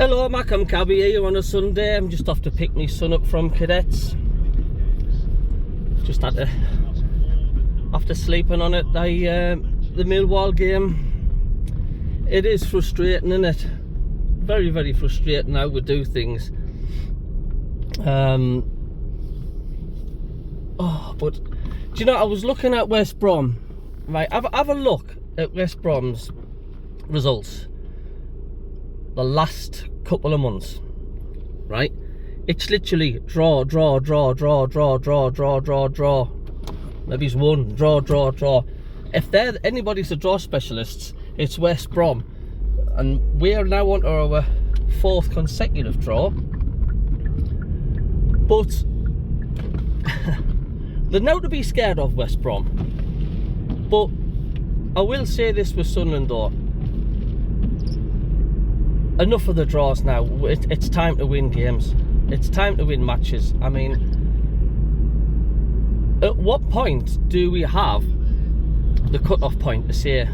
Hello, MACKEM CABBIE here on a Sunday. I'm just off to pick my son up from cadets. Just after sleeping on it, the Millwall game. It is frustrating, isn't it? Very, very frustrating how we do things. But do you know, I was looking at West Brom. Right, have a look at West Brom's results the last couple of months, right? It's literally draw. Maybe it's one draw. If anybody's a draw specialists, it's West Brom, and we're now on to our 4th consecutive draw. But they're now to be scared of, West Brom. But I will say this with Sunderland though. Enough of the draws now. It's time to win games. It's time to win matches. I mean, at what point do we have the cut-off point to say,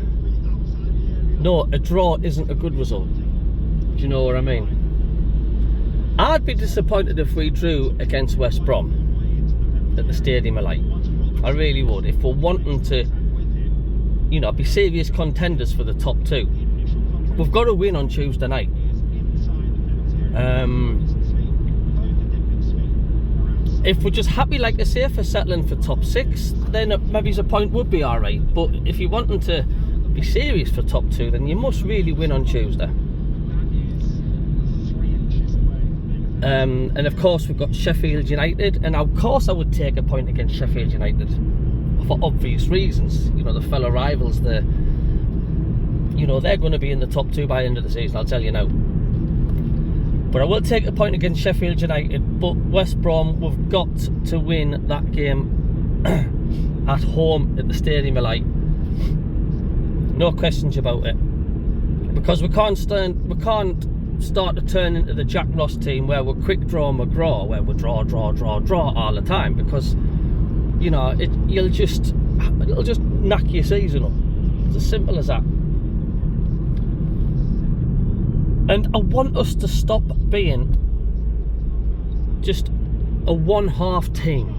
no, a draw isn't a good result? Do you know what I mean? I'd be disappointed if we drew against West Brom at the Stadium of Light. I really would. If we're wanting to, you know, be serious contenders for the top 2. We've got to win on Tuesday night. If we're just happy, like I say, for settling for top 6, then maybe a point would be alright. But if you're wanting to be serious for top 2, then you must really win on Tuesday. And of course we've got Sheffield United, and of course I would take a point against Sheffield United for obvious reasons. You know, the fellow rivals, they're going to be in the top 2 by the end of the season, I'll tell you now. But I will take a point against Sheffield United. But West Brom, we've got to win that game at home at the Stadium of Light. No questions about it. Because we can't start to turn into the Jack Ross team where we're quick draw McGraw, where we draw all the time. Because, you know, it'll just knock your season up. It's as simple as that. And I want us to stop being just a one-half team.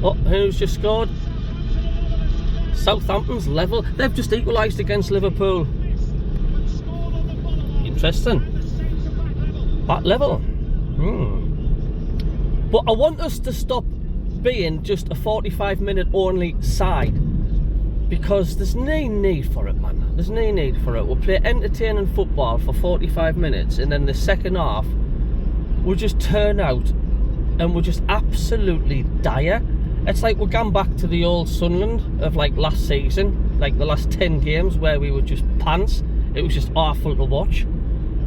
Oh, who's just scored? Southampton's level. They've just equalised against Liverpool. Interesting. That level. But I want us to stop being just a 45-minute only side. Because there's no need for it, man. There's no need for it. We'll play entertaining football for 45 minutes, and then the second half, we'll just turn out and we're just absolutely dire. It's like we're going back to the old Sunderland of like last season, like the last 10 games where we were just pants. It was just awful to watch.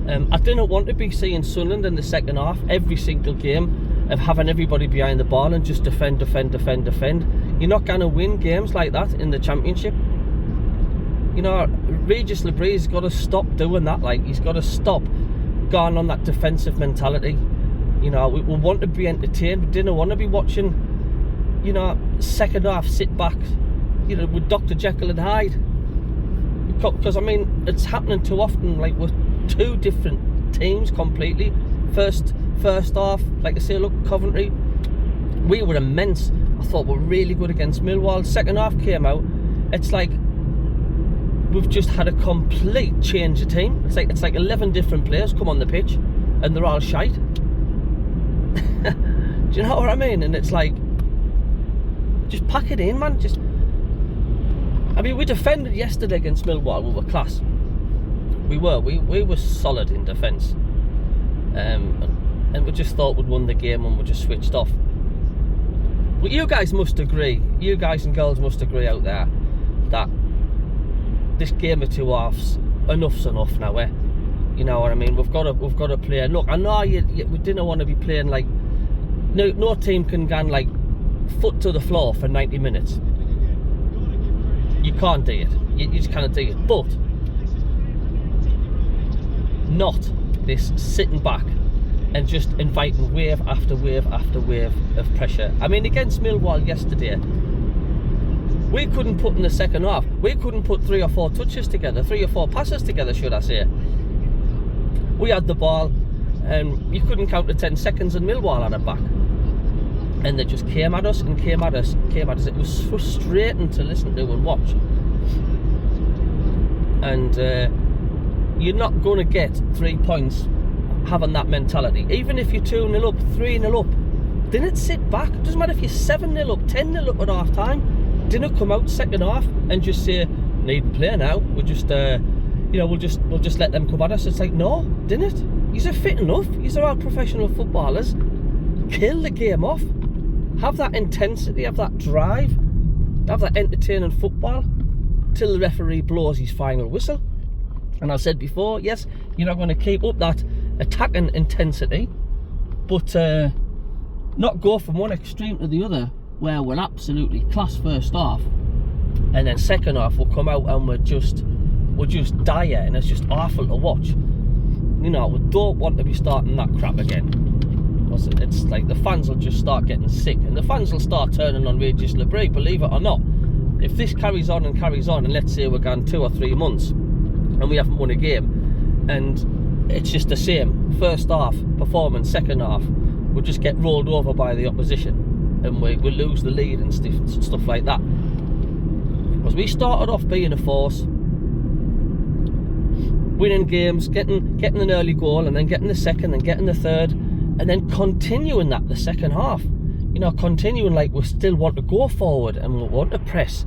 I didn't want to be seeing Sunderland in the second half every single game of having everybody behind the ball and just defend. You're not going to win games like that in the Championship. You know, Regis Labree's got to stop doing that. Like, he's got to stop going on that defensive mentality. You know, we want to be entertained. We didn't want to be watching, you know, second half sit back, you know, with Dr. Jekyll and Hyde. Because, I mean, it's happening too often. Like, we're 2 different teams completely. First half, like I say, look, Coventry, we were immense. I thought we're really good against Millwall. Second half came out, it's like we've just had a complete change of team. It's like 11 different players come on the pitch and they're all shite. Do you know what I mean? And it's like, just pack it in, man. I mean, we defended yesterday against Millwall. We were class. We were solid in defence. And we just thought we'd won the game and we just switched off. But you guys must agree, you guys and girls must agree out there, that this game of 2 halves, enough's enough now, eh? You know what I mean? We've got to play. And look, I know we didn't want to be playing like, no team can go like foot to the floor for 90 minutes. You can't do it. You just can't do it. But not this sitting back and just inviting wave after wave after wave of pressure. I mean, against Millwall yesterday, we couldn't put in the second half, we couldn't put 3 or 4 touches together, 3 or 4 passes together, should I say. We had the ball, and you couldn't count to 10 seconds, and Millwall had it back. And they just came at us and came at us, came at us. It was frustrating to listen to and watch. And you're not going to get 3 points having that mentality. Even if you're 2-0 up, 3-0 up, didn't sit back. It doesn't matter if you're 7-0 up, 10-0 up at half time. Didn't come out second half and just say, need to play now. We'll just, we'll just let them come at us. It's like, no, didn't it? You're fit enough. You're all professional footballers. Kill the game off. Have that intensity, have that drive, have that entertaining football till the referee blows his final whistle. And I said before, yes, you're not going to keep up that attacking intensity, but not go from one extreme to the other where we're absolutely class first half, and then second half we'll come out and we're just dire, and it's just awful to watch. We don't want to be starting that crap again. It's like the fans will just start getting sick, and the fans will start turning on Regis Labrie, believe it or not. If this carries on, and let's say we're gone 2 or 3 months and we haven't won a game, and it's just the same first half performance, second half we'll just get rolled over by the opposition, and we'll lose the lead and stuff like that. Because we started off being a force, winning games, getting an early goal, and then getting the second, and getting the third, and then continuing that the second half. Continuing like we still want to go forward and we want to press.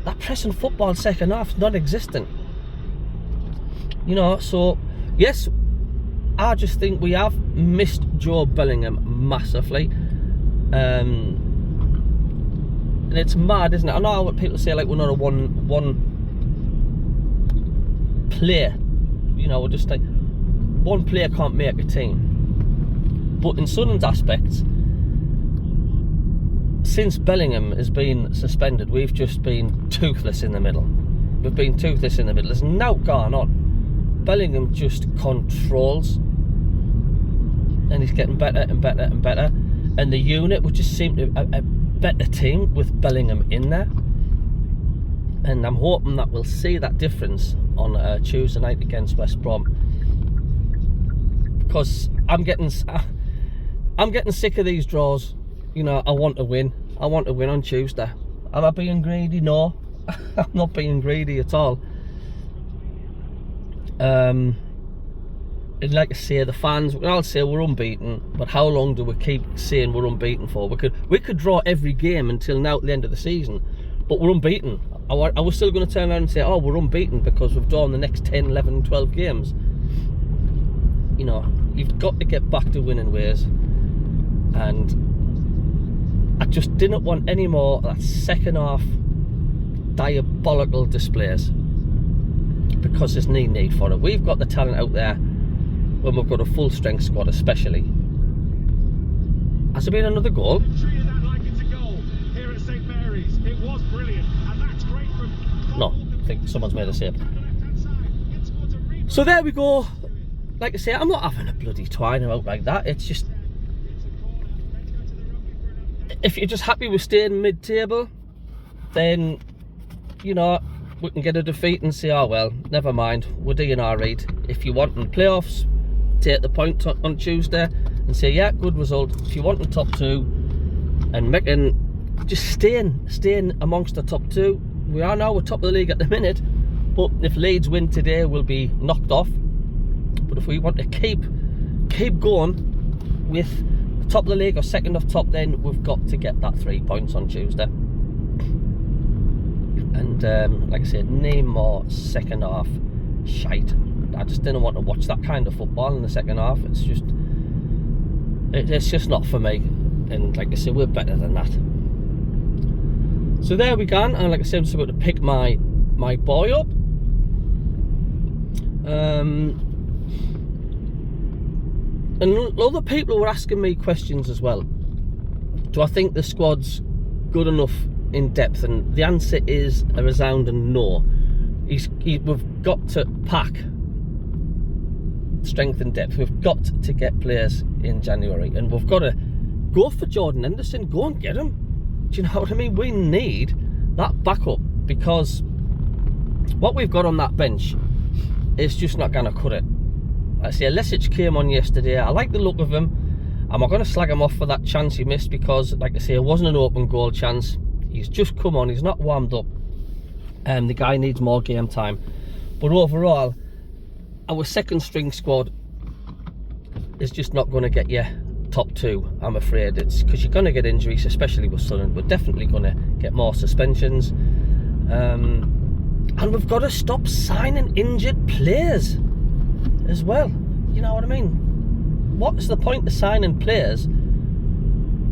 That pressing football second half non-existent. So yes, I just think we have missed Joe Bellingham massively. And it's mad, isn't it? I know what people say, like we're not a one player. We're just like one player can't make a team. But in Sunderland's aspects, since Bellingham has been suspended, we've just been toothless in the middle. We've been toothless in the middle. There's no gone on. Bellingham just controls, and he's getting better and better and better. And the unit would just seem to a better team with Bellingham in there. And I'm hoping that we'll see that difference on Tuesday night against West Brom, because I'm getting sick of these draws. I want to win. I want to win on Tuesday. Am I being greedy? No, I'm not being greedy at all. And like I say, the fans, I'll say we're unbeaten, but how long do we keep saying we're unbeaten for? We could draw every game until now at the end of the season, but we're unbeaten. I was still going to turn around and say, oh, we're unbeaten because we've drawn the next 10, 11, 12 games. You've got to get back to winning ways. And I just didn't want any more of that second half diabolical displays, because there's no need for it. We've got the talent out there when we've got a full strength squad, especially. Has there been another goal? No, I think someone's made a save. So there we go. Like I say, I'm not having a bloody twine out like that. It's just, if you're just happy with staying mid-table, then we can get a defeat and say, oh well, never mind, we're doing alright. If you want in playoffs, take the point on Tuesday and say, yeah, good result. If you want in top 2 and just staying amongst the top 2. We are now, we're top of the league at the minute, but if Leeds win today, we'll be knocked off. But if we want to keep going with top of the league or second off top, then we've got to get that 3 points on Tuesday. And like I said, no more second half shite. I just didn't want to watch that kind of football in the second half. It's just not for me. And like I said, we're better than that. So there we go. And like I said, I'm just about to pick my boy up. And other people were asking me questions as well. Do I think the squad's good enough in depth? And the answer is a resounding no. We've got to pack strength and depth. We've got to get players in January, and we've got to go for Jordan Henderson. Go and get him. Do you know what I mean? We need that backup, because what we've got on that bench is just not going to cut it. I say Lesic came on yesterday. I like the look of him. I'm not going to slag him off for that chance he missed, because, like I say, it wasn't an open goal chance. He's just come on. He's not warmed up. The guy needs more game time. But overall, our second string squad is just not going to get you top 2, I'm afraid. It's because you're going to get injuries, especially with Sunderland. We're definitely going to get more suspensions. And we've got to stop signing injured players as well. You know what I mean? What's the point of signing players?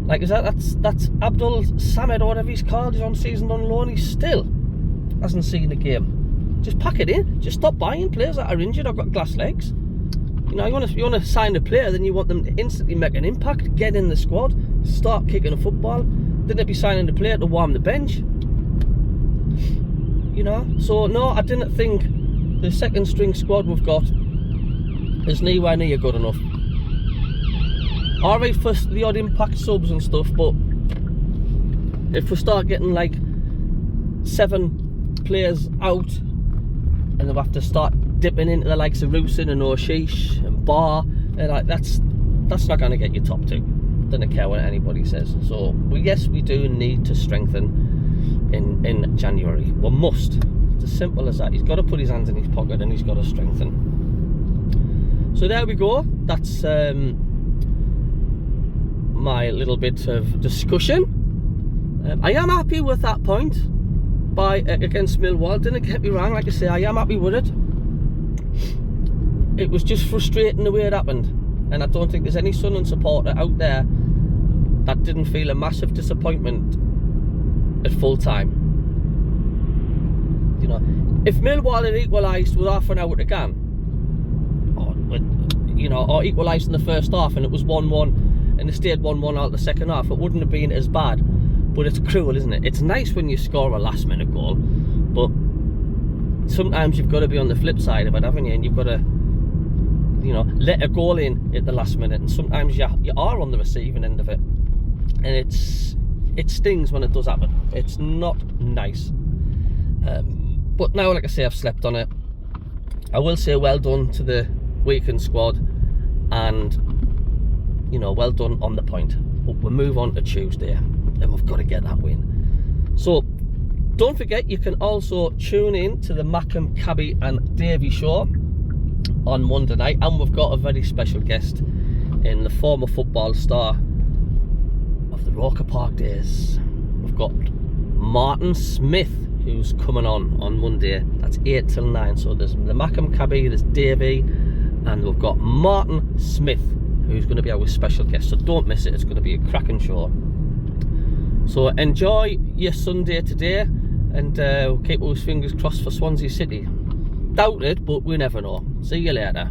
Like, that's Abdul Samad or whatever he's called. He's on season on loan. He still hasn't seen a game. Just pack it in. Just stop buying players that are injured or got glass legs. You know, you want to sign a player, then you want them to instantly make an impact, get in the squad, start kicking a football. Then they'd be signing the player to warm the bench. You know, so no, I didn't think the second string squad we've got is nowhere near good enough. Alright for the odd impact subs and stuff, but if we start getting like 7 players out, and we'll have to start dipping into the likes of Rusin and Oshish and Bar, and like that's not going to get you top 2. Don't care what anybody says. So yes, we do need to strengthen in January. We must. It's as simple as that. He's got to put his hands in his pocket and he's got to strengthen. So there we go. That's my little bit of discussion. I am happy with that point against Millwall. Didn't get me wrong. Like I say, I am happy with it. It was just frustrating the way it happened, and I don't think there's any Sunderland supporter out there that didn't feel a massive disappointment at full time. You know, if Millwall had equalised with half an hour to go, or equalised in the first half and it was 1-1 and they stayed 1-1 out the second half, it wouldn't have been as bad. But it's cruel, isn't it? It's nice when you score a last minute goal, but sometimes you've got to be on the flip side of it, haven't you? And you've got to, you know, let a goal in at the last minute, and sometimes you are on the receiving end of it, and it stings when it does happen. It's not nice. But now, like I say, I've slept on it. I will say well done to the weekend squad, and you know, well done on the point. But we'll move on to Tuesday, and we've got to get that win. So don't forget, you can also tune in to the MACKEM, CABBIE and Davey show on Monday night, and we've got a very special guest in the former football star of the Roker Park days. We've got Martin Smith, who's coming on Monday. That's 8 till 9. So there's the MACKEM, CABBIE, there's Davey, and we've got Martin Smith, who's going to be our special guest. So don't miss it. It's going to be a cracking show. So enjoy your Sunday today, and we'll keep those fingers crossed for Swansea City. Doubt it, but we never know. See you later.